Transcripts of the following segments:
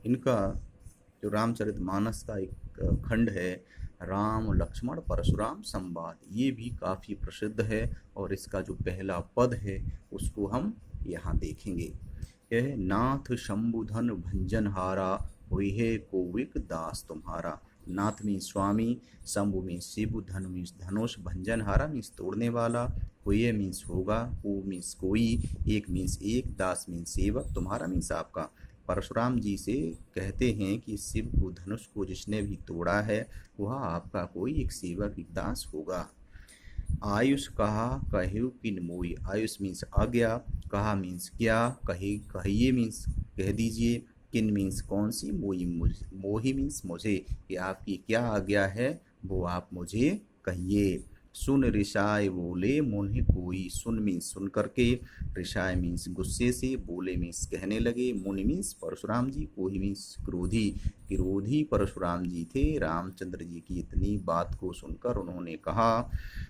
इनका जो रामचरितमानस का एक खंड है, राम लक्ष्मण परशुराम संवाद, ये भी काफ़ी प्रसिद्ध है। और इसका जो पहला पद है उसको हम यहाँ देखेंगे। यह नाथ शंभुधन भंजन हारा, हुई है कोविक दास तुम्हारा। नाथ मीन्स स्वामी, शंभु मीन्स शिव, धन मीन्स धनुष, भंजन हारा मीन्स तोड़ने वाला, हुए मीन्स होगा, को मीन्स कोई, एक मीन्स एक, दास मीन्स सेवक, तुम्हारा मीन्स आपका। परशुराम जी से कहते हैं कि शिव को धनुष को जिसने भी तोड़ा है वह आपका कोई एक सेवक एक दास होगा। आयुष कहा कहु किन मोई, आयुष मीन्स आज्ञा, कहा मीन्स क्या, कही कहिए मीन्स कह दीजिए, किन मीन्स कौन सी, मोई मोही मीन्स मुझे, कि आपकी क्या आज्ञा है वो आप मुझे कहिए। सुन ऋषाय बोले मुन्हि कोई, सुन मीन्स सुन करके, ऋषाय मीन्स गुस्से से, बोले मीन्स कहने लगे, मुनि मीन्स परशुराम जी, कोई मीन्स क्रोधी, क्रोधी परशुराम जी थे। रामचंद्र जी की इतनी बात को सुनकर उन्होंने कहा,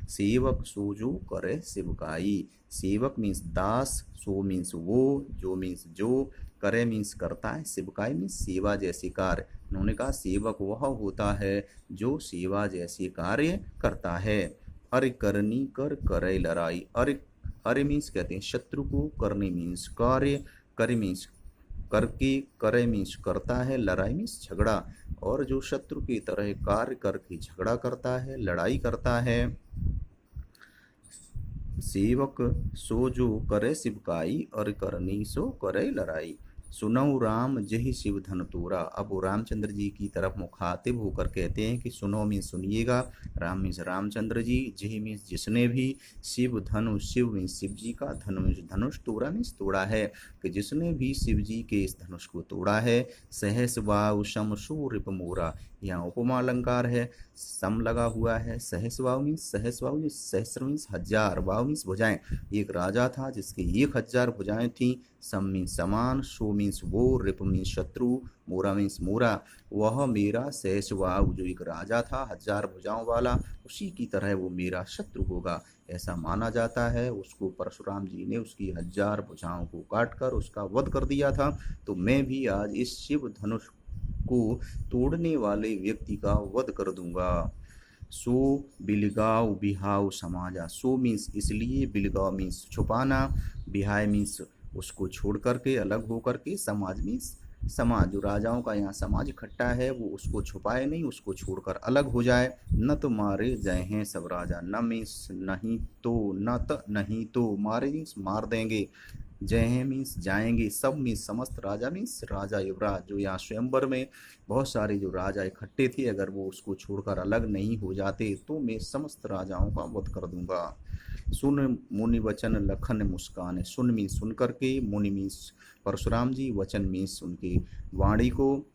सेवक सो जो करे सेवकाई। सेवक मीन्स दास, सो मीन्स वो, जो मीन्स जो, करे मीन्स करता है, सेवकाई मीन्स सेवा जैसे कार्य। उन्होंने कहा सेवक वह होता है जो सेवा जैसे कार्य करता है। अरे करनी कर करे लड़ाई, अरे अरे मीन्स कहते हैं शत्रु को, करने मीन्स कार्य, करे मीन्स करके, करे मीन्स करता है, लड़ाई मीन्स झगड़ा। और जो शत्रु की तरह कार्य करके झगड़ा करता है, लड़ाई करता है। सेवक सो जो करे सिवकाई, और करनी सो करे लड़ाई। सुनौ राम जहि शिव धन तोरा। अब वो रामचंद्र जी की तरफ मुखातिब होकर कहते हैं कि सुनो मीन्स सुनिएगा, राम मीन्स रामचंद्र जी, जहि मीन्स जिसने भी, शिव धनुष, शिव मीन्स शिव जी का, धनु मीन्स धनुष, तोड़ा मीन्स तोड़ा है, कि जिसने भी शिव जी के इस धनुष को तोड़ा है। सहस वाव शम शू रिप मोरा, यहाँ उपमा अलंकार है, सम लगा हुआ है। सहस वाव मीन्स, सहस वाव सहस्र मीन्स हजार, वाव मीन्स भुजाएं। एक राजा था जिसके 1000 भुजाएं थीं। सम मीन्स समान, शो मीन्स वो, रिप मीन्स शत्रु, मोरा मीन्स मोरा। वह मेरा सहस्वाहु, जो एक राजा था 1000 भुजाओं वाला, उसी की तरह वो मेरा शत्रु होगा, ऐसा माना जाता है। उसको परशुराम जी ने उसकी 1000 भुजाओं को काटकर उसका वध कर दिया था। तो मैं भी आज इस शिव धनुष को तोड़ने वाले व्यक्ति का वध कर दूंगा। सो बिलगाव बिहाव समाजा, सो मीन्स इसलिए, बिलगाव मीन्स छुपाना, बिहाय मीन्स उसको छोड़ करके, अलग होकर के, समाज मीन्स समाज, जो राजाओं का यहाँ समाज इकट्ठा है वो उसको छुपाए नहीं, उसको छोड़कर अलग हो जाए। न तो मारे जय हैं सब राजा, न मीन्स नहीं तो, न त नहीं तो, मारे मीन्स मार देंगे, जय हैं मीन्स जाएंगे, सब मीन्स समस्त राजा मीन्स राजा युवराज। जो यहाँ स्वयंवर में बहुत सारे जो राजा इकट्ठे थे, अगर वो उसको छोड़कर अलग नहीं हो जाते तो मैं समस्त राजाओं का वध कर दूंगा। सुन मुनि वचन लखन मुस्कान, सुन मीन्स सुन करके, मुनि मीन्स परशुराम जी, वचन मीन्स उनकी वाणी को,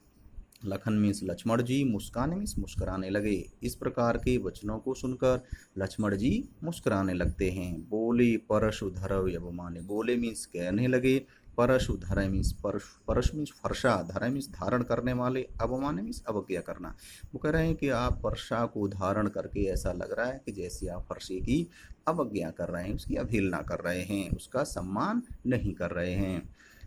लखन मीन्स लक्ष्मण जी, मुस्काने मीन्स मुस्कुराने लगे। इस प्रकार के वचनों को सुनकर लक्ष्मण जी मुस्कुराने लगते हैं। बोले परशु धरव अवमाने, बोले मीन्स कहने लगे, परशु धर मीन्स परश मीन्स फर्शा, धर मीन्स धारण करने वाले, अवमान मीन्स अवज्ञा करना। वो कह रहे हैं कि आप फर्शा को धारण करके ऐसा लग रहा है कि जैसे आप फर्शे की अवज्ञा कर रहे हैं, उसकी अवहेलना कर रहे हैं, उसका सम्मान नहीं कर रहे हैं।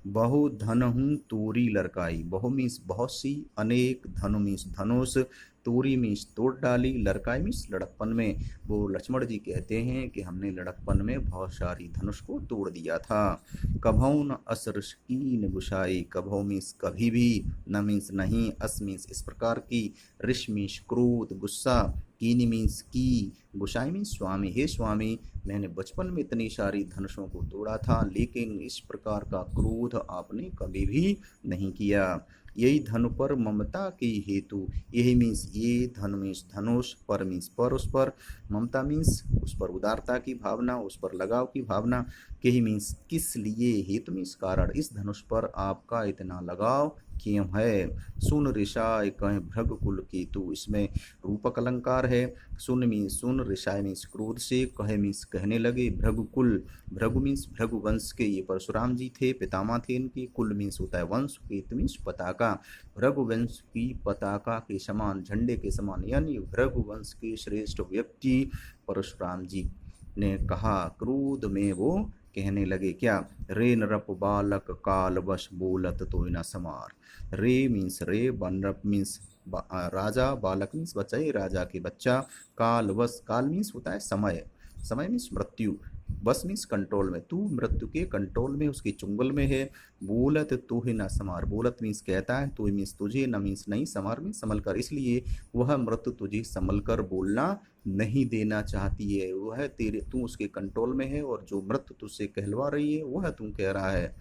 बहु धन हूँ तोरी लड़काई, बहु मीन्स बहुत सी, अनेक, धनु मीन्स धनुष, तोरी मीन्स तोड़ डाली, लड़काई मीन्स लड़कपन में। वो लक्ष्मण जी कहते हैं कि हमने लड़कपन में बहुत सारी धनुष को तोड़ दिया था। कभौ न असर कीन गुशाई, कभौ मीन्स कभी भी, न मीन्स नहीं, अस मीन्स इस प्रकार की, ऋष मीन्स क्रोध गुस्सा, कीनी मीन्स की, गुसाई मीन्स स्वामी, हे स्वामी मैंने बचपन में इतनी सारी धनुषों को तोड़ा था, लेकिन इस प्रकार का क्रोध आपने कभी भी नहीं किया। यही धनु पर ममता की हेतु, यही मीन्स ये, धन मीन्स धनुष, पर मीन्स पर, उस पर, ममता मीन्स उस पर उदारता की भावना, उस पर लगाव की भावना, यही मीन्स किस लिए, हेतु मीन्स कारण, इस धनुष पर आपका इतना लगाव क्यों है। सुन ऋषाय कहें भृग कुल केतु, इसमें रूपक अलंकार है। सुन मीन्स सुन, ऋषाय मीन्स क्रोध से, कहे मीन्स कहने लगे, भृगुकुल, भृगु मीन्स भृगु वंश के ये परशुराम जी थे, पितामह थे इनके, कुल मीन्स होता है वंश, केतु मीन्स पताका, भृगु वंश की पताका के समान, झंडे के समान, यानी भृगु वंश के श्रेष्ठ व्यक्ति परशुराम जी ने कहा, क्रोध में वो कहने लगे क्या, रे नरप बालक काल वश बोलत तो न समार। रे मीन्स रे, बनरप मीन्स राजा, बालक मीन्स बच्चा, राजा के बच्चा, काल वश, काल मीन्स होता है समय, समय मीन्स मृत्यु, बस मीन्स कंट्रोल में, तू मृत्यु के कंट्रोल में, उसके चुंगल में है। बोलत तो ही ना समार, बोलत मीन्स कहता है, तो मीन्स तुझे, न मीन्स नहीं, समार मीन्स संभल कर, इसलिए वह मृत्यु तुझे संभल कर बोलना नहीं देना चाहती है, वह तेरे, तू उसके कंट्रोल में है, और जो मृत्यु तुझसे कहलवा रही है वह तू कह रहा है।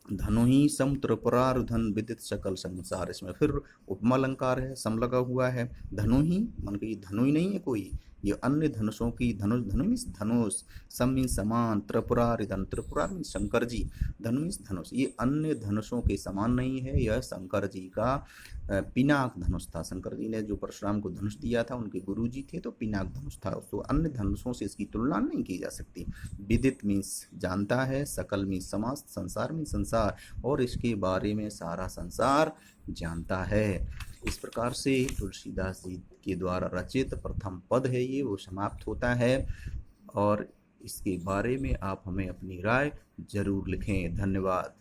धनु ही सम त्रिपुरार धन विदित सकल संसार, इसमें फिर उपमा अलंकार है, सम लगा हुआ है। धनु ही मन के, धनु ही नहीं है कोई, ये अन्य धनुषों की, धनुष, धनु मीन्स धनुष, सम मीन्स समान, त्रिपुरार धन, त्रिपुरार मीन्स शंकर जी, धनु मीन्स धनुष, ये अन्य धनुषों के समान नहीं है, यह शंकर जी का पिनाक धनुष था। शंकर जी ने जो परशुराम को धनुष दिया था, उनके गुरु जी थे, तो पिनाक धनुष था, तो अन्य धनुषों से इसकी तुलना नहीं की जा सकती। विदित मीन्स जानता है, सकल मीन्स समाज, संसार मीन्स संसार, और इसके बारे में सारा संसार जानता है। इस प्रकार से तुलसीदास जी के द्वारा रचित प्रथम पद है ये, वो समाप्त होता है, और इसके बारे में आप हमें अपनी राय जरूर लिखें। धन्यवाद।